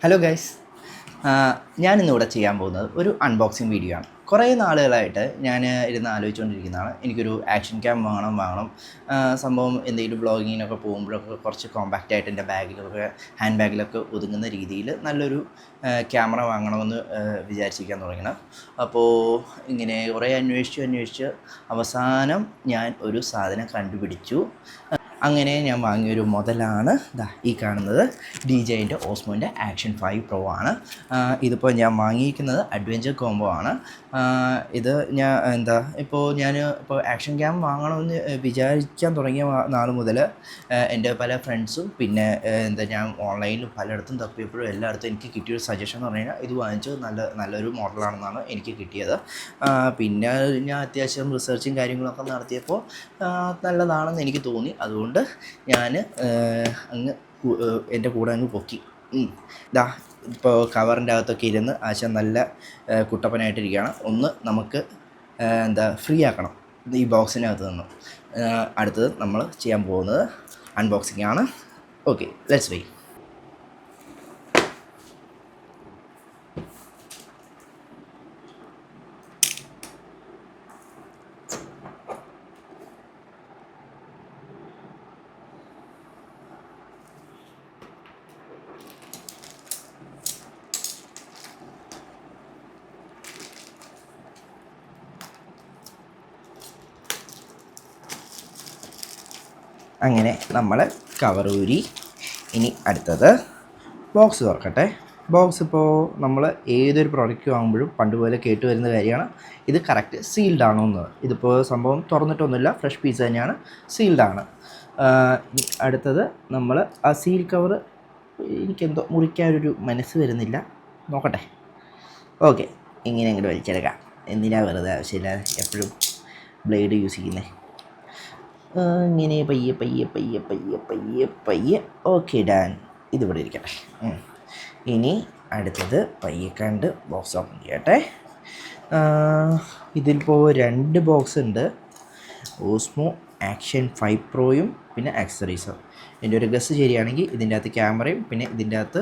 Hello guys, ഞാനിന്നിവിടെ ചെയ്യാൻ പോകുന്നത് ഒരു അൺബോക്സിങ് വീഡിയോ ആണ്. കുറേ നാളുകളായിട്ട് ഞാൻ ഇരുന്ന് ആലോചിച്ചുകൊണ്ടിരിക്കുന്നതാണ്, എനിക്കൊരു ആക്ഷൻ ക്യാം വാങ്ങണം. സംഭവം എന്തെങ്കിലും വ്ളോഗിങ്ങിനൊക്കെ പോകുമ്പോഴൊക്കെ കുറച്ച് കോമ്പാക്റ്റ് ആയിട്ട് എൻ്റെ ബാഗിലൊക്കെ ഹാൻഡ് ബാഗിലൊക്കെ ഒതുങ്ങുന്ന രീതിയിൽ നല്ലൊരു ക്യാമറ വാങ്ങണമെന്ന് വിചാരിച്ചിരിക്കാൻ തുടങ്ങണം. അപ്പോൾ ഇങ്ങനെ കുറേ അന്വേഷിച്ച് അവസാനം ഞാൻ ഒരു സാധനം കണ്ടുപിടിച്ചു. അങ്ങനെ ഞാൻ വാങ്ങിയൊരു മുതലാണ് ഈ കാണുന്നത്. DJIൻ്റെ ഓസ്മോൻ്റെ ആക്ഷൻ 5 Pro ആണ്. ഇതിപ്പോൾ ഞാൻ വാങ്ങിയിരിക്കുന്നത് അഡ്വഞ്ചർ കോംബോ ആണ്. ഇത് ഇപ്പോൾ ആക്ഷൻ ക്യാം വാങ്ങണമെന്ന് വിചാരിക്കാൻ തുടങ്ങിയ നാൾ മുതൽ എൻ്റെ പല ഫ്രണ്ട്സും പിന്നെ ഞാൻ ഓൺലൈനിൽ പലയിടത്തും തപ്പിയപ്പോഴും എല്ലായിടത്തും എനിക്ക് കിട്ടിയൊരു സജഷൻ എന്ന് പറഞ്ഞു കഴിഞ്ഞാൽ ഇത് വാങ്ങിച്ചത് നല്ലൊരു മോഡലാണെന്നാണ് എനിക്ക് കിട്ടിയത്. പിന്നെ ഞാൻ അത്യാവശ്യം റിസർച്ചും കാര്യങ്ങളൊക്കെ നടത്തിയപ്പോൾ നല്ലതാണെന്ന് എനിക്ക് തോന്നി. അതുകൊണ്ട് ഞാൻ അങ്ങ് എൻ്റെ കൂടെ അങ്ങ് പൊക്കി. ഇപ്പോൾ കവറിൻ്റെ അകത്തൊക്കെ ഇരുന്ന് ആശാൻ നല്ല കുട്ടപ്പനായിട്ടിരിക്കുകയാണ്. ഒന്ന് നമുക്ക് ഫ്രീ ആക്കണം ഈ ബോക്സിനകത്ത് നിന്ന്. അടുത്തത് നമ്മൾ ചെയ്യാൻ പോകുന്നത് അൺബോക്സിംഗ് ആണ്. Okay, let's wait. അങ്ങനെ നമ്മൾ കവർ ഊരി. ഇനി അടുത്തത് ബോക്സ് തുറക്കട്ടെ. ബോക്സ് ഇപ്പോൾ നമ്മൾ ഏതൊരു പ്രോഡക്റ്റ് വാങ്ങുമ്പോഴും പണ്ടുപോലെ കേട്ട് വരുന്ന കാര്യമാണ്, ഇത് കറക്റ്റ് സീൽഡ് ആണോ എന്ന്. ഇതിപ്പോൾ സംഭവം തുറന്നിട്ടൊന്നുമില്ല, ഫ്രഷ് പീസ് തന്നെയാണ്, സീൽഡാണ്. അടുത്തത് നമ്മൾ ആ സീൽ കവർ എനിക്കെന്തോ മുറിക്കാനൊരു മനസ്സ് വരുന്നില്ല, നോക്കട്ടെ. ഓക്കെ, ഇങ്ങനെ അങ്ങോട്ട് വലിച്ചെടുക്കാം. എന്തിനാണ് വെറുതെ ആവശ്യമില്ലാതെ എപ്പോഴും ബ്ലേഡ് യൂസ് ചെയ്യുന്നത്. ഇങ്ങനെ പയ്യെ. Okay, Dan. ഇതിവിടെ ഇരിക്കട്ടെ. ഇനി അടുത്തത് പയ്യെ കണ്ട് ബോക്സ് ഓപ്പൺ ചെയ്യട്ടെ. ഇതിലിപ്പോൾ 2 ബോക്സ് ഉണ്ട്. ഓസ്മോ ആക്ഷൻ 5 പ്രോയും പിന്നെ ആക്സസറീസും. എൻ്റെ ഒരു ഗസ് ശരിയാണെങ്കിൽ ഇതിൻ്റെ അകത്ത് ക്യാമറയും പിന്നെ ഇതിൻ്റെ അകത്ത്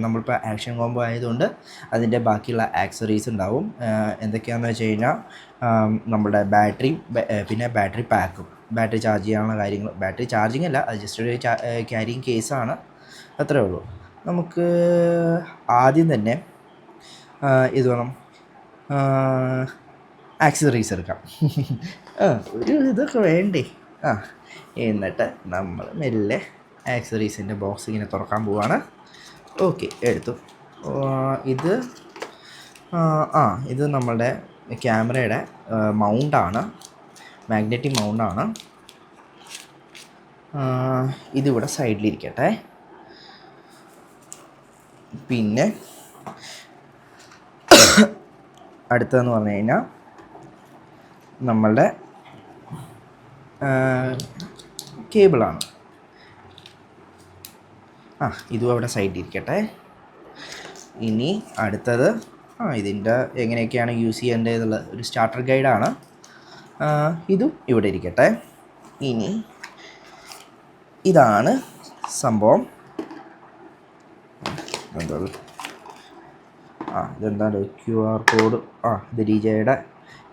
നമ്മളിപ്പോൾ ആക്ഷൻ കോംബോ ആയതുകൊണ്ട് അതിൻ്റെ ബാക്കിയുള്ള ആക്സസറീസ് ഉണ്ടാവും. എന്തൊക്കെയാണെന്ന് വെച്ച് കഴിഞ്ഞാൽ നമ്മുടെ ബാറ്ററിയും പിന്നെ ബാറ്ററി പാക്കും, ബാറ്ററി ചാർജ് ചെയ്യാനുള്ള കാര്യങ്ങൾ. ബാറ്ററി ചാർജിങ് അല്ല, അത് ജസ്റ്റ് ഒരു ക്യാരിങ് കേസാണ്, അത്രേ ഉള്ളൂ. നമുക്ക് ആദ്യം തന്നെ ഇത് വേണം, ആക്സസറീസ് എടുക്കാം. ഒരു ഇതൊക്കെ വേണ്ടേ. എന്നിട്ട് നമ്മൾ മെല്ലെ ആക്സസറീസിൻ്റെ ബോക്സ് ഇങ്ങനെ തുറക്കാൻ പോവാണ്. ഓക്കെ, എടുത്തു. ഇത് നമ്മളുടെ ക്യാമറയുടെ മൗണ്ടാണ്, മാഗ്നറ്റിക് മൗണ്ടാണ്. ഇതിവിടെ സൈഡിലിരിക്കട്ടെ. പിന്നെ അടുത്തതെന്ന് പറഞ്ഞു കഴിഞ്ഞാൽ നമ്മളുടെ കേബിളാണ്. ഇതും അവിടെ സൈഡിലിരിക്കട്ടെ. ഇനി അടുത്തത് ഇതിൻ്റെ എങ്ങനെയൊക്കെയാണ് യൂസ് ചെയ്യേണ്ടതെന്നുള്ള ഒരു സ്റ്റാർട്ടർ ഗൈഡാണ്. ഇതും ഇവിടെ ഇരിക്കട്ടെ. ഇനി ഇതാണ് സംഭവം. ഇതെന്താണ് QR കോഡ്. ഇത് DJIയുടെ.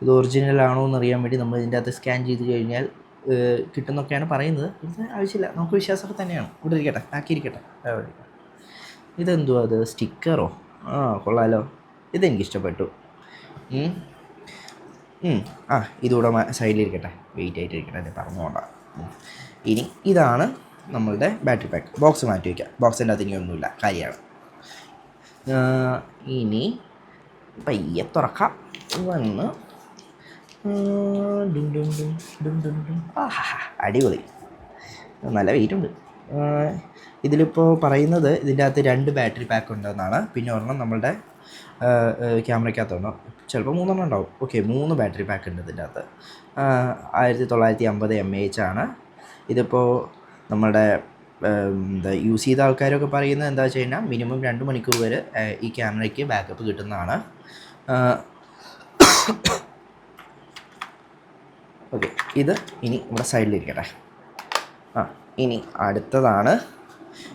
ഇത് ഒറിജിനൽ ആണോ എന്നറിയാൻ വേണ്ടി നമ്മൾ ഇതിൻ്റെ അകത്ത് സ്കാൻ ചെയ്ത് കഴിഞ്ഞാൽ കിട്ടുന്നൊക്കെയാണ് പറയുന്നത്. ഇത് ആവശ്യമില്ല, നമുക്ക് വിശ്വാസമൊക്കെ തന്നെയാണ്. ഇവിടെ ഇരിക്കട്ടെ, ആക്കിയിരിക്കട്ടെ. ഇതെന്തുവാ അത്, സ്റ്റിക്കറോ? കൊള്ളാലോ, ഇതെനിക്കിഷ്ടപ്പെട്ടു. ഇതുകൂടെ സൈഡിലിരിക്കട്ടെ, വെയിറ്റ് ആയിട്ടിരിക്കട്ടെ, അത് പറഞ്ഞുകൊണ്ടാണ്. ഇനി ഇതാണ് നമ്മളുടെ ബാറ്ററി പാക്ക്. ബോക്സ് മാറ്റി വയ്ക്കാം, ബോക്സിൻ്റെ അകത്ത് ഇനിയൊന്നുമില്ല, കാര്യമാണ്. ഇനി പയ്യെ തുറക്കാം. വന്ന് അടിപൊളി, നല്ല വെയിറ്റ് ഉണ്ട്. ഇതിലിപ്പോൾ പറയുന്നത് ഇതിൻ്റെ അകത്ത് 2 ബാറ്ററി പാക്ക് ഉണ്ടെന്നാണ്. പിന്നെ ഒരെണ്ണം നമ്മളുടെ ക്യാമറയ്ക്കകത്തുണ്ട്, ചിലപ്പോൾ 3 ഉണ്ടാവും. ഓക്കെ, 3 ബാറ്ററി പാക്ക് ഉണ്ട് ഇതിൻ്റെ അകത്ത്. 1950 mAh ആണ്. ഇതിപ്പോൾ നമ്മളുടെ യൂസ് ചെയ്ത ആൾക്കാരൊക്കെ പറയുന്നത് എന്താ വെച്ച് കഴിഞ്ഞാൽ മിനിമം 2 മണിക്കൂർ വരെ ഈ ക്യാമറയ്ക്ക് ബാക്കപ്പ് കിട്ടുന്നതാണ്. ഓക്കെ, ഇത് ഇനി ഇവിടെ സൈഡിലിരിക്കട്ടെ. ഇനി അടുത്തതാണ്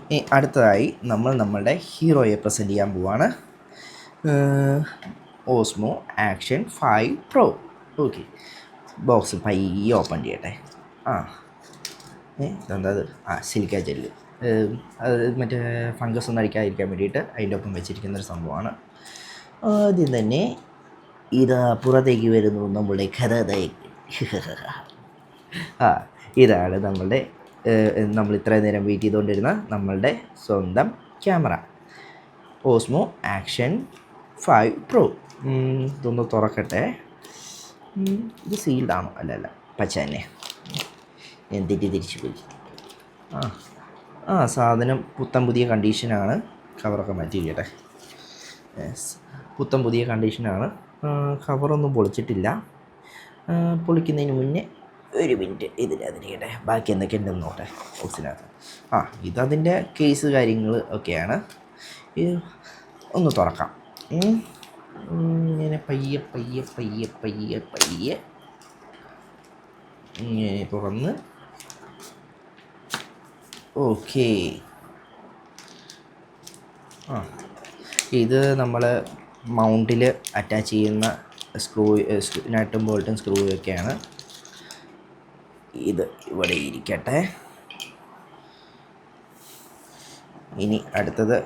ഇനി അടുത്തതായി നമ്മൾ നമ്മളുടെ ഹീറോയെ പ്രസൻറ്റ് ചെയ്യാൻ പോവാണ്. Osmo action 5 pro. Okay, box പയ്യെ ഓപ്പൺ ചെയ്യട്ടെ. ആ ഇതെന്താ അത്? Silica gel. അത് മറ്റേ ഫംഗസ് ഒന്നും അടിക്കാതിരിക്കാൻ വേണ്ടിയിട്ട് അതിൻ്റെ ഒപ്പം വെച്ചിരിക്കുന്നൊരു സംഭവമാണ്. ആദ്യം തന്നെ ഇതാ പുറത്തേക്ക് വരുന്നു നമ്മുടെ ഖരതയ്ക്ക്. ഇതാണ് നമ്മളുടെ നമ്മൾ ഇത്രയും നേരം വെയിറ്റ് ചെയ്തുകൊണ്ടിരുന്ന നമ്മളുടെ സ്വന്തം ക്യാമറ, ഓസ്മോ ആക്ഷൻ 5 പ്രോ. ഇതൊന്ന് തുറക്കട്ടെ. ഇത് സീൽഡാണോ? അല്ല, പച്ച തന്നെ. ഞാൻ തിരിച്ചു പോയി. സാധനം പുത്തൻ പുതിയ കണ്ടീഷനാണ്. കവറൊക്കെ മാറ്റിയിരിക്കട്ടെ. പുത്തൻ പുതിയ കണ്ടീഷനാണ്. കവറൊന്നും പൊളിച്ചിട്ടില്ല. പൊളിക്കുന്നതിന് മുന്നേ ഒരു മിനിറ്റ് ഇതിനകത്തിരിക്കട്ടെ. ബാക്കി എന്തൊക്കെ ഉണ്ടെന്ന് നോട്ടെ ബോക്സിനകത്ത്. ഇതതിൻ്റെ കേസ് കാര്യങ്ങൾ ഒക്കെയാണ്. ഇത് ഒന്ന് തുറക്കാം. ഇങ്ങനെ പയ്യെ ഇങ്ങനെ തുറന്ന്. ഓക്കേ, ഇത് നമ്മൾ മൗണ്ടിൽ അറ്റാച്ച് ചെയ്യുന്ന സ്ക്രൂ, നട്ടും ബോൾട്ടും സ്ക്രൂയൊക്കെയാണ്. ഇത് ഇവിടെ ഇരിക്കട്ടെ. ഇനി അടുത്തത്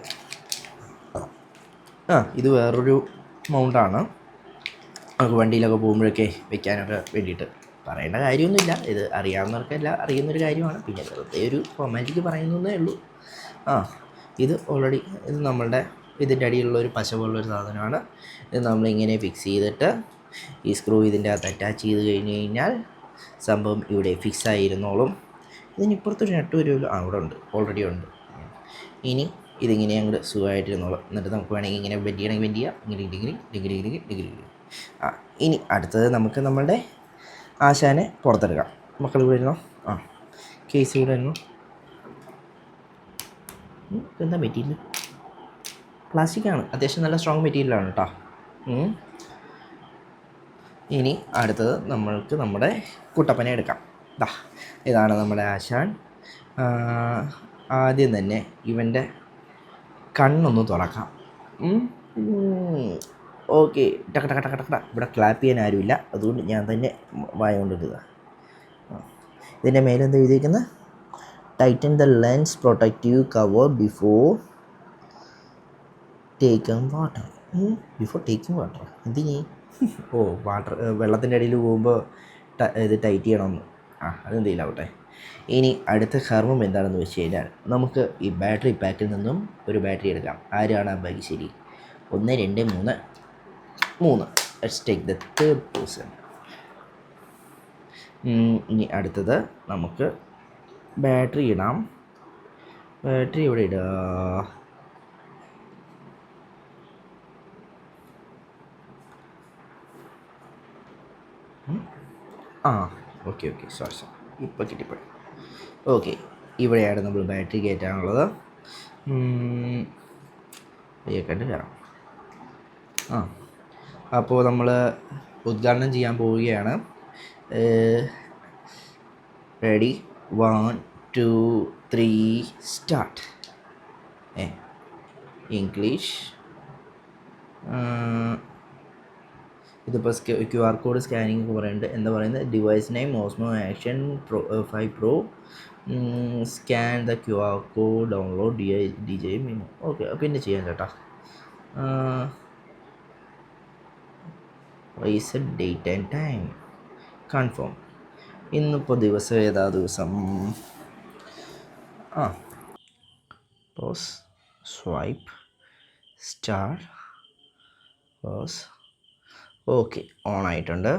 ഇത് വേറൊരു മൗണ്ടാണ്. നമുക്ക് വണ്ടിയിലൊക്കെ പോകുമ്പോഴൊക്കെ വെക്കാനൊക്കെ വേണ്ടിയിട്ട്. പറയേണ്ട കാര്യമൊന്നുമില്ല, ഇത് അറിയാവുന്നവർക്കെല്ലാം അറിയുന്നൊരു കാര്യമാണ്. പിന്നെ വെറുതെ ഒരു ഫോർമാലിറ്റിക്ക് പറയുന്നതേ ഉള്ളൂ. ഇത് ഓൾറെഡി ഇത് നമ്മളുടെ ഇതിൻ്റെ അടിയിലുള്ളൊരു പശ പോലുള്ളൊരു സാധനമാണ്. ഇത് നമ്മളിങ്ങനെ ഫിക്സ് ചെയ്തിട്ട് ഈ സ്ക്രൂ ഇതിൻ്റെ അകത്ത് അറ്റാച്ച് ചെയ്ത് കഴിഞ്ഞ് കഴിഞ്ഞാൽ സംഭവം ഇവിടെ ഫിക്സ് ആയിരുന്നോളും. ഇതിനിപ്പുറത്തൊരു നട്ട് വരുമല്ലോ. ഇവിടെ ഉണ്ട്, ഓൾറെഡി ഉണ്ട്. ഇനി ഇതിങ്ങനെ അങ്ങോട്ട് സുഖമായിട്ടിരുന്നോളും. എന്നിട്ട് നമുക്ക് വേണമെങ്കിൽ ഇങ്ങനെ ബെൻഡ് ചെയ്യണമെങ്കിൽ ബെൻഡ് ചെയ്യാം. ഡിഗ്രി. ഇനി അടുത്തത് നമുക്ക് നമ്മളുടെ ആശാനെ പുറത്തെടുക്കാം. മക്കൾ ഇവിടെ ഇരുന്നോ. കേസ് ഇവിടെ ഇരുന്നു. എന്താ മെറ്റീരിയൽ? പ്ലാസ്റ്റിക്കാണ്. അത്യാവശ്യം നല്ല സ്ട്രോങ് മെറ്റീരിയലാണ് കേട്ടോ. ഇനി അടുത്തത് നമ്മൾക്ക് നമ്മുടെ കുട്ടപ്പനെ എടുക്കാം. ഇതാണ് നമ്മുടെ ആശാൻ. ആദ്യം തന്നെ ഇവൻ്റെ കണ്ണൊന്ന് തുറക്കാം. ഓക്കെ, ടക്ക. ഇവിടെ ക്ലാപ്പ് ചെയ്യാൻ ആരുമില്ല, അതുകൊണ്ട് ഞാൻ തന്നെ വായ കൊണ്ടിടുക. ഇതിൻ്റെ മേലെന്താ എഴുതിയിരിക്കുന്നത്? Titan the lens protective cover before taking water. എന്തിനീ? വാട്ടർ വെള്ളത്തിൻ്റെ അടിയിൽ പോകുമ്പോൾ ഇത് ടൈറ്റ് ചെയ്യണമെന്ന്. അതെന്തെങ്കിലും ആവട്ടെ. ഇനി അടുത്ത കർമ്മം എന്താണെന്ന് വെച്ച് കഴിഞ്ഞാൽ നമുക്ക് ഈ ബാറ്ററി പാക്കിൽ നിന്നും ഒരു ബാറ്ററി എടുക്കാം. ആരാണ് ആ ബാഗ്? ശരി, 1 2 3. Let's take the third person. ഇനി അടുത്തത് നമുക്ക് ബാറ്ററി ഇടാം. ബാറ്ററി ഇവിടെ ഇടുക. ഓക്കെ, സോറി, ഇപ്പോൾ കിട്ടിപ്പോയി. ഓക്കെ, ഇവിടെയാണ് നമ്മൾ ബാറ്ററി കയറ്റാനുള്ളത്. കയറ്റി കയറാം. അപ്പോൾ നമ്മൾ ഉദ്ഘാടനം ചെയ്യാൻ പോവുകയാണ്. Ready, 1 2 3 start. ഇംഗ്ലീഷ്. ഇതിപ്പോൾ QR കോഡ് സ്കാനിങ് ഒക്കെ പറയുന്നുണ്ട്. എന്താ പറയുന്നത്? Device name Osmo action 5 pro. Scan the QR code, download DJ menu. Okay, പിന്നെ ചെയ്യാം ചേട്ടാ. Reset date and time, confirm. ഇന്നിപ്പോൾ ദിവസം ഏതാ ദിവസം? Pause, swipe, start, pause. Okay, on ആയിട്ടുണ്ട്.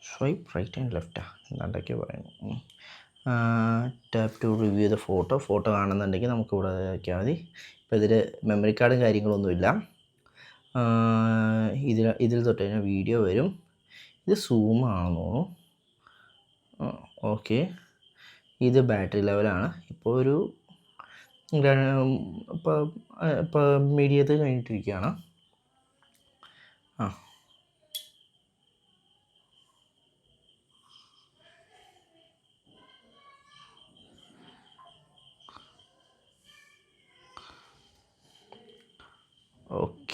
സ്വൈപ്പ് റൈറ്റ് ആൻഡ് ലെഫ്റ്റാ എന്താണ്ടൊക്കെ പറയുന്നു. Tap to review the photo കാണുന്നുണ്ടെങ്കിൽ നമുക്ക് ഇവിടെ വയ്ക്കാൻ മതി. ഇപ്പോൾ ഇതിൽ മെമ്മറി കാർഡും കാര്യങ്ങളൊന്നുമില്ല. ഇതിൽ തൊട്ട് കഴിഞ്ഞാൽ വീഡിയോ വരും. ഇത് സൂമാണെന്ന് തോന്നുന്നു. ഓക്കെ, ഇത് ബാറ്ററി ലെവലാണ്. ഇപ്പോൾ ഒരു ഇപ്പോൾ മീഡിയത്തിൽ കഴിഞ്ഞിട്ടിരിക്കുകയാണ്.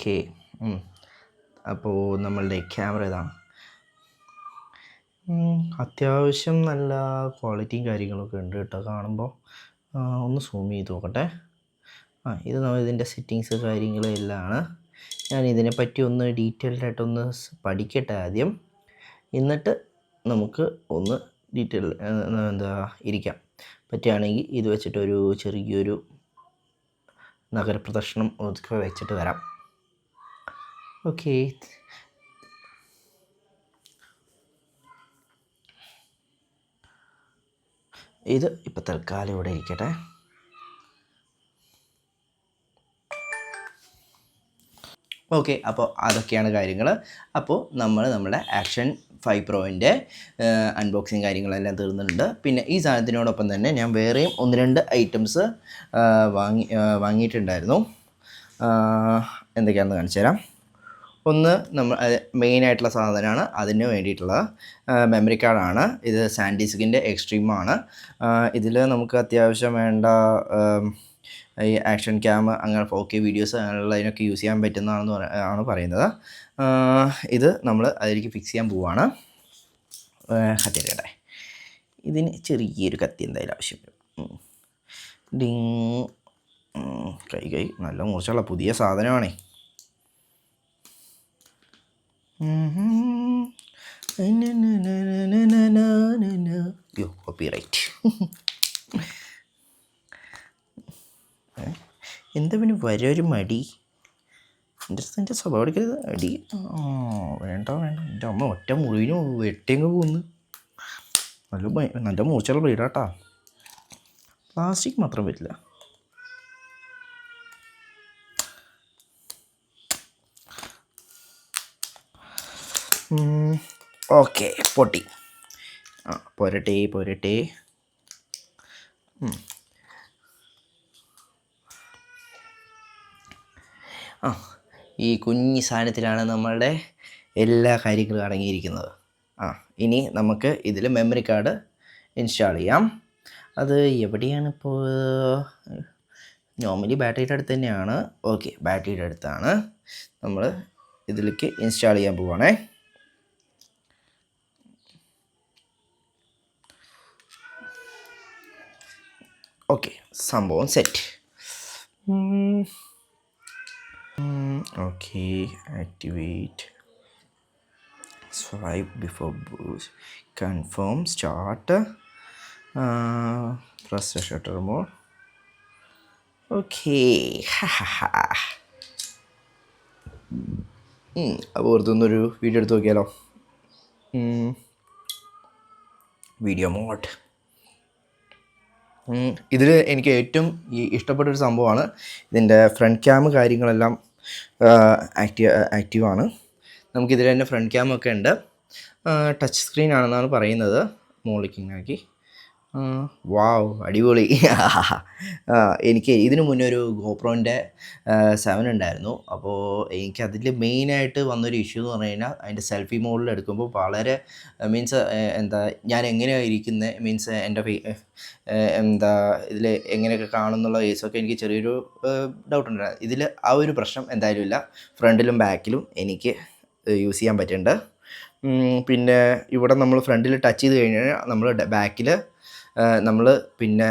ഓക്കെ. അപ്പോൾ നമ്മളുടെ ക്യാമറ ഇതാണ്. അത്യാവശ്യം നല്ല ക്വാളിറ്റിയും കാര്യങ്ങളൊക്കെ ഉണ്ട് കേട്ടോ കാണുമ്പോൾ. ഒന്ന് സൂം ചെയ്ത് നോക്കട്ടെ. ഇത് ഇതിൻ്റെ സെറ്റിങ്സ് കാര്യങ്ങളെല്ലാം ഞാൻ ഇതിനെപ്പറ്റി ഒന്ന് ഡീറ്റെയിൽഡായിട്ടൊന്ന് പഠിക്കട്ടെ ആദ്യം, എന്നിട്ട് നമുക്ക് ഒന്ന് ഇരിക്കാം. പറ്റുകയാണെങ്കിൽ ഇത് വെച്ചിട്ടൊരു ചെറിയൊരു നഗരപ്രദർശനം ഒക്കെ വെച്ചിട്ട് വരാം. ഓക്കെ. ഇത് ഇപ്പോൾ തൽക്കാലം ഇവിടെ ഇരിക്കട്ടെ. ഓക്കെ, അപ്പോൾ അതൊക്കെയാണ് കാര്യങ്ങൾ. അപ്പോൾ നമ്മുടെ ആക്ഷൻ 5 പ്രോൻ്റെ അൺബോക്സിങ് കാര്യങ്ങളെല്ലാം തീർന്നിട്ടുണ്ട്. പിന്നെ ഈ സാധനത്തിനോടൊപ്പം തന്നെ ഞാൻ വേറെയും 1-2 ഐറ്റംസ് വാങ്ങിയിട്ടുണ്ടായിരുന്നു. എന്തൊക്കെയാണെന്ന് കാണിച്ചു തരാം. ഒന്ന് മെയിനായിട്ടുള്ള സാധനമാണ്, അതിന് വേണ്ടിയിട്ടുള്ള മെമ്മറി കാർഡാണ്. ഇത് സാൻഡിസ്കിൻ്റെ എക്സ്ട്രീമാണ്. ഇതിൽ നമുക്ക് അത്യാവശ്യം വേണ്ട ഈ ആക്ഷൻ ക്യാം, അങ്ങനെ 4K വീഡിയോസ് അങ്ങനെയുള്ളതിനൊക്കെ യൂസ് ചെയ്യാൻ പറ്റുന്നതാണെന്ന് പറയുന്നത്. ഇത് നമ്മൾ അതിലേക്ക് ഫിക്സ് ചെയ്യാൻ പോവുകയാണ്. കത്തി എടുക്കട്ടെ. ഇതിന് ചെറിയൊരു കത്തി എന്തായാലും ആവശ്യം വരും. ഡിങ്. കൈ നല്ല മൂർച്ചയുള്ള പുതിയ സാധനമാണേ. കോപ്പിറൈറ്റ്. എന്താ പിന്നെ വരൊരു മടി? എൻ്റെ സ്വഭാവം എടുക്കരുത് അടി. വേണ്ട എൻ്റെ അമ്മ ഒറ്റ മുറിവിനും വെട്ടിയങ്ങ് പോകുന്നു. നല്ല മൂർച്ചയുള്ള ബ്ലേഡാട്ടാ. പ്ലാസ്റ്റിക് മാത്രം പറ്റില്ല. ഓക്കെ, പൊട്ടി. പോരട്ടെ. ഈ കുഞ്ഞി സാധനത്തിലാണ് നമ്മളുടെ എല്ലാ കാര്യങ്ങളും അടങ്ങിയിരിക്കുന്നത്. ഇനി നമുക്ക് ഇതിൽ മെമ്മറി കാർഡ് ഇൻസ്റ്റാൾ ചെയ്യാം. അത് എവിടെയാണിപ്പോൾ? നോർമലി ബാറ്ററിയുടെ അടുത്ത് തന്നെയാണ്. ഓക്കെ, ബാറ്ററിയുടെ അടുത്താണ്. നമ്മൾ ഇതിലേക്ക് ഇൻസ്റ്റാൾ ചെയ്യാൻ പോവുകയാണേ. ഓക്കെ, സംഭവം set. Okay, activate, swipe before boost, confirm, start, press the shutter mode. Okay. അപ്പോൾ വെറുതൊന്നൊരു വീഡിയോ എടുത്ത് നോക്കിയാലോ. Video mode. ഇതിൽ എനിക്ക് ഏറ്റവും ഇഷ്ടപ്പെട്ടൊരു സംഭവമാണ് ഇതിൻ്റെ ഫ്രണ്ട് ക്യാം കാര്യങ്ങളെല്ലാം ആക്റ്റീവാണ്. നമുക്കിതിൽ തന്നെ ഫ്രണ്ട് ക്യാമൊക്കെ ഉണ്ട്. ടച്ച് സ്ക്രീൻ ആണെന്നാണ് പറയുന്നത്. മോളിക്കിങ്ങാക്കി. വാവ്, അടിപൊളി. എനിക്ക് ഇതിനു മുന്നേ ഒരു ഗോപ്രോൻ്റെ 7 ഉണ്ടായിരുന്നു. അപ്പോൾ എനിക്ക് അതിൽ മെയിനായിട്ട് വന്നൊരു ഇഷ്യൂ എന്ന് പറഞ്ഞു കഴിഞ്ഞാൽ അതിൻ്റെ സെൽഫി മോഡിൽ എടുക്കുമ്പോൾ വളരെ മീൻസ് ഞാൻ എങ്ങനെയാണ് ഇരിക്കുന്നത്, മീൻസ് എൻ്റെ ഇതിൽ എങ്ങനെയൊക്കെ കാണുന്നുള്ള കേസൊക്കെ എനിക്ക് ചെറിയൊരു ഡൗട്ട് ഉണ്ടായിരുന്നു. ഇതിൽ ആ ഒരു പ്രശ്നം എന്തായാലും ഇല്ല. ഫ്രണ്ടിലും ബാക്കിലും എനിക്ക് യൂസ് ചെയ്യാൻ പറ്റുന്നുണ്ട്. പിന്നെ ഇവിടെ നമ്മൾ ഫ്രണ്ടിൽ ടച്ച് ചെയ്ത് കഴിഞ്ഞാൽ നമ്മൾ ബാക്കിൽ പിന്നെ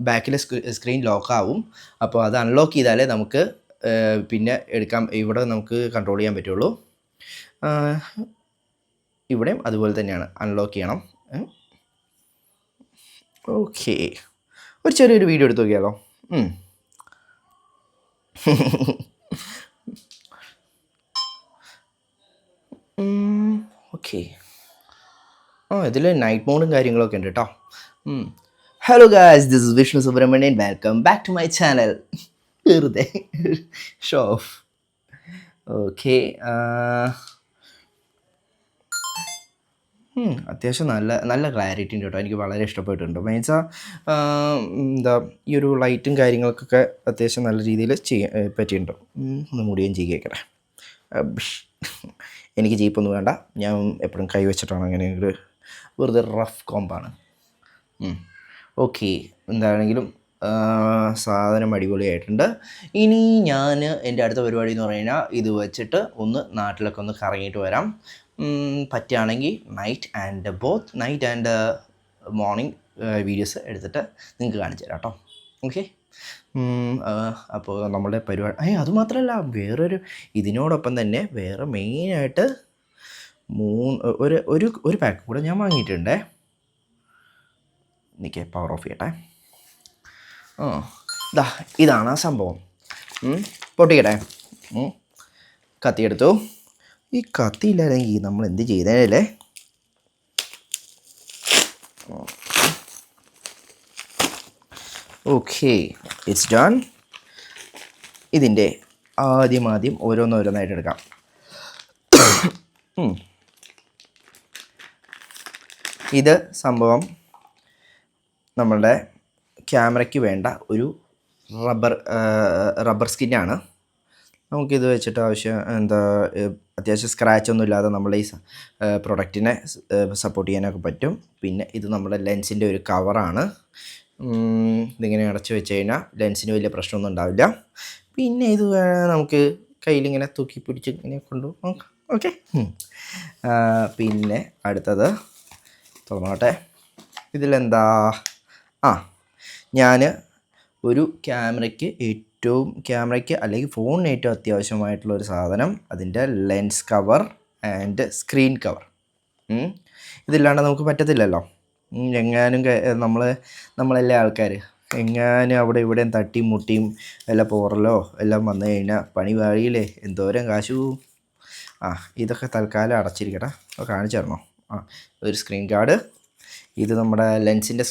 ബാക്കിൽ സ്ക്രീൻ ലോക്കാവും. അപ്പോൾ അത് അൺലോക്ക് ചെയ്താലേ നമുക്ക് പിന്നെ ഇവിടെ നമുക്ക് കൺട്രോൾ ചെയ്യാൻ പറ്റുള്ളൂ. ഇവിടെയും അതുപോലെ തന്നെയാണ്, അൺലോക്ക് ചെയ്യണം. ഓക്കെ, ഒരു ചെറിയൊരു വീഡിയോ എടുത്ത് നോക്കിയാലോ. ഓക്കെ. ഇതിൽ നൈറ്റ് മോഡും കാര്യങ്ങളൊക്കെ ഉണ്ട് കേട്ടോ. Hello guys, this is Vishnu Subrahmanyan. Welcome back to my channel. വെറുതെ ഷോ ഓഫ്. ഓക്കെ, അത്യാവശ്യം നല്ല ക്ലാരിറ്റി ഉണ്ട് കേട്ടോ. എനിക്ക് വളരെ ഇഷ്ടപ്പെട്ടിട്ടുണ്ട്. മീൻസ് ഈ ഒരു ലൈറ്റും കാര്യങ്ങൾക്കൊക്കെ അത്യാവശ്യം നല്ല രീതിയിൽ പറ്റിയിട്ടുണ്ട്. ഒന്ന് മുടിയും ചെയ്യിക്കട്ടെ. എനിക്ക് ജീപ്പൊന്നും വേണ്ട, ഞാൻ എപ്പോഴും കൈ വെച്ചിട്ടാണ് അങ്ങനെ ഒരു വെറുതെ റഫ് കോമ്പാണ്. ഓക്കെ, എന്താണെങ്കിലും സാധനം അടിപൊളിയായിട്ടുണ്ട്. ഇനി ഞാൻ എൻ്റെ അടുത്ത പരിപാടി എന്ന് പറഞ്ഞു കഴിഞ്ഞാൽ ഇത് വെച്ചിട്ട് ഒന്ന് നാട്ടിലൊക്കെ ഒന്ന് കറങ്ങിയിട്ട് വരാം. പറ്റുകയാണെങ്കിൽ നൈറ്റ് ആൻഡ് മോർണിംഗ് വീഡിയോസ് എടുത്തിട്ട് നിങ്ങൾക്ക് കാണിച്ചു തരാം കേട്ടോ. ഓക്കെ. അപ്പോൾ നമ്മുടെ പരിപാടി അതുമാത്രമല്ല, ഇതിനോടൊപ്പം തന്നെ വേറെ മെയിനായിട്ട് ഒരു പാക്ക് കൂടെ ഞാൻ വാങ്ങിയിട്ടുണ്ടേ. എനിക്ക് പവർ ഓഫ് ചെയ്യട്ടെ. ഇതാണ് ആ സംഭവം. പൊട്ടിക്കട്ടെ. കത്തിയെടുത്തു. ഈ കത്തിയില്ലായിരുന്നെങ്കിൽ നമ്മൾ എന്ത് ചെയ്തേനല്ലേ. Okay, it's done. ഇതിൻ്റെ ആദ്യം ഓരോന്നായിട്ട് എടുക്കാം. ഇത് സംഭവം നമ്മളുടെ ക്യാമറയ്ക്ക് വേണ്ട ഒരു റബ്ബർ സ്കിന്നാണ്. നമുക്കിത് വെച്ചിട്ട് അത്യാവശ്യം സ്ക്രാച്ചൊന്നും ഇല്ലാതെ നമ്മുടെ ഈ പ്രൊഡക്റ്റിനെ സപ്പോർട്ട് ചെയ്യാനൊക്കെ പറ്റും. പിന്നെ ഇത് നമ്മുടെ ലെൻസിൻ്റെ ഒരു കവറാണ്. ഇതിങ്ങനെ അടച്ച് വെച്ച് കഴിഞ്ഞാൽ ലെൻസിന് വലിയ പ്രശ്നമൊന്നും ഉണ്ടാവില്ല. പിന്നെ ഇത് നമുക്ക് കയ്യിലിങ്ങനെ തൂക്കി പിടിച്ച് ഇങ്ങനെ കൊണ്ടുപോകും. ഓക്കെ. പിന്നെ അടുത്തത് തുറന്നോട്ടെ. ഇതിലെന്താ? ഞാൻ ഒരു ക്യാമറയ്ക്ക് അല്ലെങ്കിൽ ഫോണിന് ഏറ്റവും അത്യാവശ്യമായിട്ടുള്ള ഒരു സാധനം അതിൻ്റെ lens cover and screen cover. ഇതില്ലാണ്ട് നമുക്ക് പറ്റത്തില്ലല്ലോ. എങ്ങാനും നമ്മളെല്ലാ ആൾക്കാർ എങ്ങാനും അവിടെ ഇവിടെയും തട്ടിയും മുട്ടിയും വല്ല പോറലോ എല്ലാം വന്നു കഴിഞ്ഞാൽ പണി വാഴിയില്ലേ, എന്തോരം കാശു. ഇതൊക്കെ തൽക്കാലം അടച്ചിരിക്കട്ടെ. കാണിച്ചു തരണോ? ഒരു സ്ക്രീൻ ഗാർഡ്. ഇത് നമ്മുടെ ലെൻസിൻ്റെ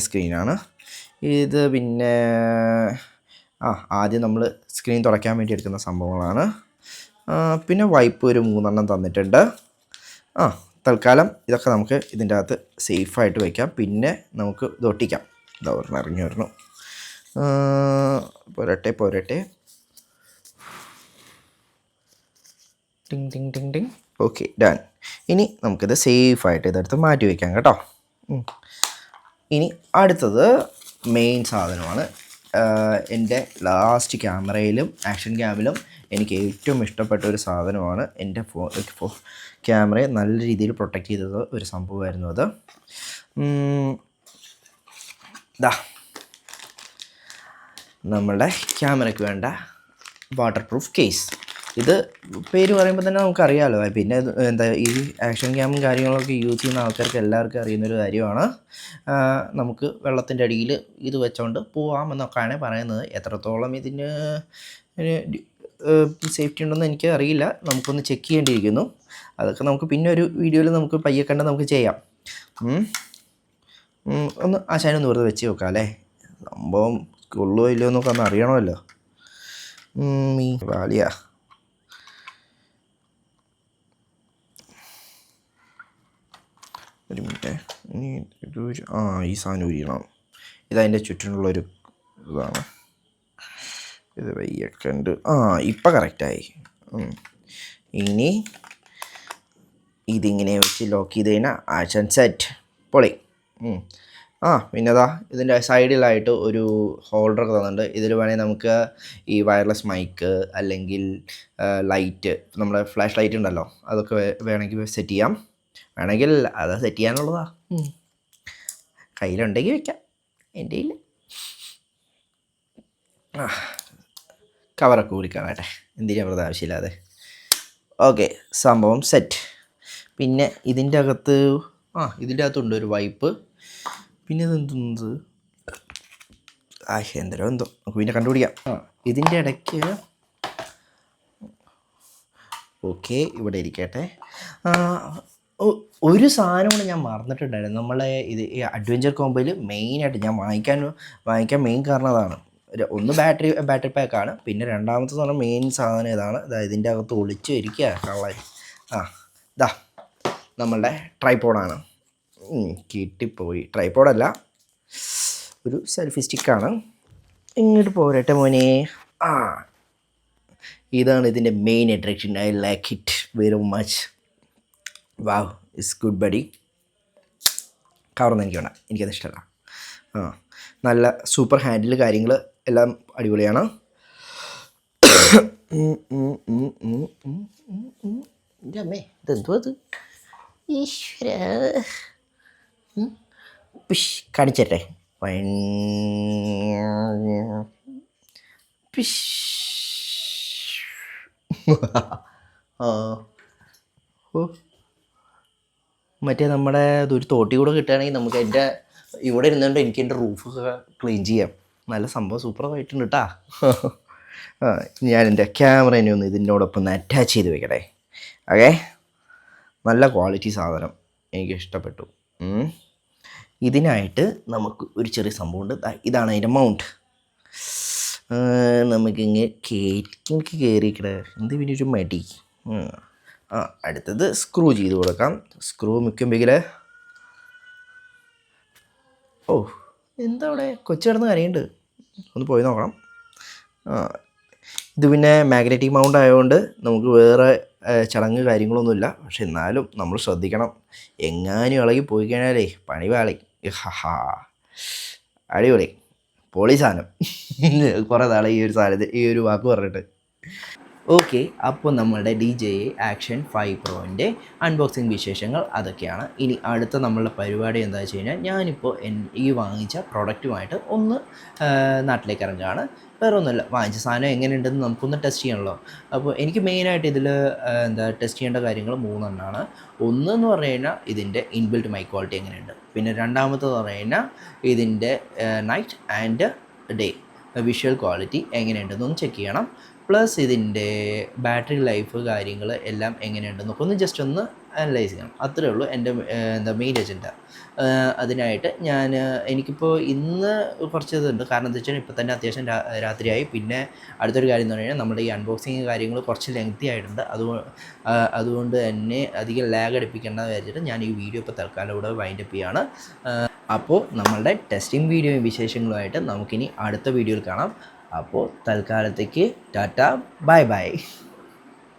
സ്ക്രീനാണ്. ഇത് പിന്നെ ആദ്യം നമ്മൾ സ്ക്രീൻ തുറയ്ക്കാൻ വേണ്ടി എടുക്കുന്ന സംഭവങ്ങളാണ്. പിന്നെ വൈപ്പ് ഒരു 3 തന്നിട്ടുണ്ട്. തൽക്കാലം ഇതൊക്കെ നമുക്ക് ഇതിൻ്റെ അകത്ത് സേഫായിട്ട് വയ്ക്കാം. പിന്നെ നമുക്ക് ഇത് ഒട്ടിക്കാം. ഇറങ്ങി വരണം. പോരട്ടെ. ടിങ് ടിങ് ടിങ് ടിങ്. Okay, done. ഇനി നമുക്കിത് സേഫായിട്ട് ഇതെടുത്ത് മാറ്റി വയ്ക്കാം കേട്ടോ. ഇനി അടുത്തത് മെയിൻ സാധനമാണ്. എൻ്റെ ലാസ്റ്റ് ക്യാമറയിലും ആക്ഷൻ ക്യാമിലും എനിക്ക് ഏറ്റവും ഇഷ്ടപ്പെട്ട ഒരു സാധനമാണ്. എൻ്റെ ക്യാമറയെ നല്ല രീതിയിൽ പ്രൊട്ടക്റ്റ് ചെയ്തത് ഒരു സംഭവമായിരുന്നു അത്. നമ്മളുടെ ക്യാമറയ്ക്ക് വേണ്ട വാട്ടർ പ്രൂഫ് കേസ്. ഇത് പേര് പറയുമ്പോൾ തന്നെ നമുക്കറിയാമല്ലോ. പിന്നെ ഈ ആക്ഷൻ ക്യാമും കാര്യങ്ങളൊക്കെ യൂസ് ചെയ്യുന്ന ആൾക്കാർക്ക് എല്ലാവർക്കും അറിയുന്നൊരു കാര്യമാണ്. നമുക്ക് വെള്ളത്തിൻ്റെ അടിയിൽ ഇത് വെച്ചുകൊണ്ട് പോവാമെന്നൊക്കെയാണ് പറയുന്നത്. എത്രത്തോളം ഇതിന് സേഫ്റ്റി ഉണ്ടെന്ന് എനിക്ക് അറിയില്ല. നമുക്കൊന്ന് ചെക്ക് ചെയ്യേണ്ടിയിരിക്കുന്നു. അതൊക്കെ നമുക്ക് പിന്നെ ഒരു വീഡിയോയിൽ നമുക്ക് പയ്യെ കണ്ട് നമുക്ക് ചെയ്യാം. ഒന്ന് ആശാനൊന്ന് വെറുതെ വെച്ച് നോക്കാം അല്ലേ. സംഭവം കൊള്ളുമോ ഇല്ലയോ എന്നൊക്കെ ഒന്ന് അറിയണമല്ലോ. വാലിയ ഒരു മിനിറ്റ്. ഇനി ഈ സാധനം ഉരിയണം. ഇതതിൻ്റെ ചുറ്റിനുള്ളൊരു ഇതാണ്. ഇത് വയ്യൊക്കെ ഉണ്ട്. ഇപ്പം കറക്റ്റായി. ഇനി ഇതിങ്ങനെ വെച്ച് ലോക്ക് ചെയ്ത് കഴിഞ്ഞാൽ ആക്ഷൻ സെറ്റ്. പൊളി. പിന്നെതാ ഇതിൻ്റെ സൈഡിലായിട്ട് ഒരു ഹോൾഡറൊക്കെ തന്നിട്ടുണ്ട്. ഇതിൽ വേണമെങ്കിൽ നമുക്ക് ഈ വയർലെസ് മൈക്ക് അല്ലെങ്കിൽ ലൈറ്റ്, നമ്മുടെ ഫ്ലാഷ് ലൈറ്റ് ഉണ്ടല്ലോ, അതൊക്കെ വേണമെങ്കിൽ സെറ്റ് ചെയ്യാം. വേണമെങ്കിൽ അത് സെറ്റ് ചെയ്യാനുള്ളതാ. കയ്യിലുണ്ടെങ്കിൽ വെക്കാം. എൻ്റെ കയ്യിൽ കവറൊക്കെ കുടിക്കാനാട്ടെ, എന്തിനാ വെറുതെ ആവശ്യമില്ലാതെ. ഓക്കെ, സംഭവം സെറ്റ്. പിന്നെ ഇതിൻ്റെ അകത്തുണ്ട് ഒരു വൈപ്പ്. പിന്നെ ഇതെന്ത് എന്തോ നമുക്ക് പിന്നെ കണ്ടുപിടിക്കാം. ഇതിൻ്റെ ഇടയ്ക്ക് ഓക്കെ, ഇവിടെ ഇരിക്കട്ടെ. ഒരു സാധനം കൂടെ ഞാൻ മറന്നിട്ടുണ്ടായിരുന്നു. നമ്മളെ ഈ അഡ്വഞ്ചർ കോമ്പോയിൽ മെയിനായിട്ട് ഞാൻ വാങ്ങിക്കാൻ മെയിൻ കാരണം അതാണ്. ഒന്ന് ബാറ്ററി പാക്കാണ്. പിന്നെ രണ്ടാമത്തെ പറഞ്ഞാൽ മെയിൻ സാധനം ഇതാണ്. ഇതിൻ്റെ അകത്ത് ഒളിച്ച് ഇരിക്കുക കള്ളൻ. നമ്മളുടെ ട്രൈപോഡാണ്. കിട്ടിപ്പോയി. ട്രൈപോഡല്ല, ഒരു സെൽഫി സ്റ്റിക്കാണ്. ഇങ്ങോട്ട് പോരട്ടെ മോനെ. ഇതാണ് ഇതിൻ്റെ main attraction. I like it very much. Wow, it's good buddy. കവർന്ന് എനിക്ക് വേണം, എനിക്കത് ഇഷ്ടമല്ല. നല്ല സൂപ്പർ ഹാൻഡിൽ കാര്യങ്ങൾ എല്ലാം അടിപൊളിയാണ്. എൻ്റെ അമ്മേ ഇതെന്തോ അത് ഈശ്വര പിഷ് കാണിച്ചേ പിഷ് ആ ഓ മറ്റേ നമ്മുടെ ഒരു തോട്ടി കൂടെ കിട്ടുകയാണെങ്കിൽ നമുക്ക് എൻ്റെ ഇവിടെ ഇരുന്നുകൊണ്ട് എനിക്ക് എൻ്റെ റൂഫൊക്കെ ക്ലീൻ ചെയ്യാം. നല്ല സംഭവം സൂപ്പറായിട്ടുണ്ട് കേട്ടാ. ആ ഞാൻ എൻ്റെ ക്യാമറേനെ ഒന്ന് ഇതിനോടൊപ്പം ഒന്ന് അറ്റാച്ച് ചെയ്ത് വെക്കട്ടെ. ഓക്കെ, നല്ല ക്വാളിറ്റി സാധനം, എനിക്ക് ഇഷ്ടപ്പെട്ടു. ഇതിനായിട്ട് നമുക്ക് ഒരു ചെറിയ സംഭവമുണ്ട്. ഇതാണ് അതിൻ്റെ മൗണ്ട്. നമുക്കിങ്ങനെ എനിക്ക് കയറിക്കടേ എന്ത് പിന്നെ ഒരു മടി. അടുത്തത് സ്ക്രൂ ചെയ്ത് കൊടുക്കാം. സ്ക്രൂ മിക്കുമ്പോൾ ഓ എന്താ അവിടെ കൊച്ചു കിടന്ന് കരയുണ്ട്, ഒന്ന് പോയി നോക്കണം. ഇത് പിന്നെ മാഗ്നറ്റിക് മൗണ്ട് ആയതുകൊണ്ട് നമുക്ക് വേറെ ചടങ്ങ് കാര്യങ്ങളൊന്നുമില്ല. പക്ഷെ എന്നാലും നമ്മൾ ശ്രദ്ധിക്കണം, എങ്ങാനും ഇളകി പോയി കഴിഞ്ഞാലേ പണി പാളി. ഹാ അടിപൊളി പൊളി സാധനം. കുറേ നാളെ ഈ ഒരു വാക്ക് പറഞ്ഞിട്ട്. ഓക്കെ, അപ്പോൾ നമ്മളുടെ DJI Action 5 Proൻ്റെ അൺബോക്സിങ് വിശേഷങ്ങൾ അതൊക്കെയാണ്. ഇനി അടുത്ത നമ്മളുടെ പരിപാടി എന്താ വെച്ച് കഴിഞ്ഞാൽ, ഞാനിപ്പോൾ ഈ വാങ്ങിച്ച പ്രൊഡക്റ്റുമായിട്ട് ഒന്ന് നാട്ടിലേക്ക് ഇറങ്ങുകയാണ്. വേറെ ഒന്നുമില്ല, വാങ്ങിച്ച സാധനം എങ്ങനെയുണ്ടെന്ന് നമുക്കൊന്ന് ടെസ്റ്റ് ചെയ്യണമല്ലോ. അപ്പോൾ എനിക്ക് മെയിനായിട്ട് ഇതിൽ ടെസ്റ്റ് ചെയ്യേണ്ട കാര്യങ്ങൾ 3 എണ്ണമാണ്. ഒന്നെന്ന് പറഞ്ഞു കഴിഞ്ഞാൽ ഇതിൻ്റെ ഇൻബിൽറ്റ് മൈക്ക് ക്വാളിറ്റി എങ്ങനെയുണ്ട്. പിന്നെ രണ്ടാമത്തേന്ന് പറഞ്ഞു കഴിഞ്ഞാൽ ഇതിൻ്റെ night and day visual quality എങ്ങനെയുണ്ടെന്നൊന്ന് ചെക്ക് ചെയ്യണം. പ്ലസ് ഇതിൻ്റെ ബാറ്ററി ലൈഫ് കാര്യങ്ങൾ എല്ലാം എങ്ങനെയുണ്ടെന്നൊക്കെ ഒന്ന് ജസ്റ്റ് ഒന്ന് അനലൈസ് ചെയ്യണം. അത്രയേ ഉള്ളൂ എൻ്റെ മെയിൻ അജണ്ട. അതിനായിട്ട് എനിക്കിപ്പോൾ ഇന്ന് കുറച്ച് ഇതുണ്ട്. കാരണം എന്താ വെച്ചാൽ ഇപ്പോൾ തന്നെ അത്യാവശ്യം രാത്രിയായി. പിന്നെ അടുത്തൊരു കാര്യം എന്ന് പറഞ്ഞു കഴിഞ്ഞാൽ നമ്മുടെ ഈ അൺബോക്സിങ് കാര്യങ്ങൾ കുറച്ച് ലെങ്തി ആയിട്ടുണ്ട്. അതുകൊണ്ട് തന്നെ അധികം ലാഗ് അടിപ്പിക്കേണ്ടെന്ന് വിചാരിച്ചിട്ട് ഞാൻ ഈ വീഡിയോ ഇപ്പോൾ തൽക്കാലം ഇവിടെ വൈൻഡപ്പ് ചെയ്യാണ്. അപ്പോൾ നമ്മളുടെ ടെസ്റ്റിംഗ് വീഡിയോയും വിശേഷങ്ങളുമായിട്ട് നമുക്കിനി അടുത്ത വീഡിയോയിൽ കാണാം. അപ്പോൾ തൽക്കാലത്തേക്ക് ടാറ്റ, ബൈ ബൈ.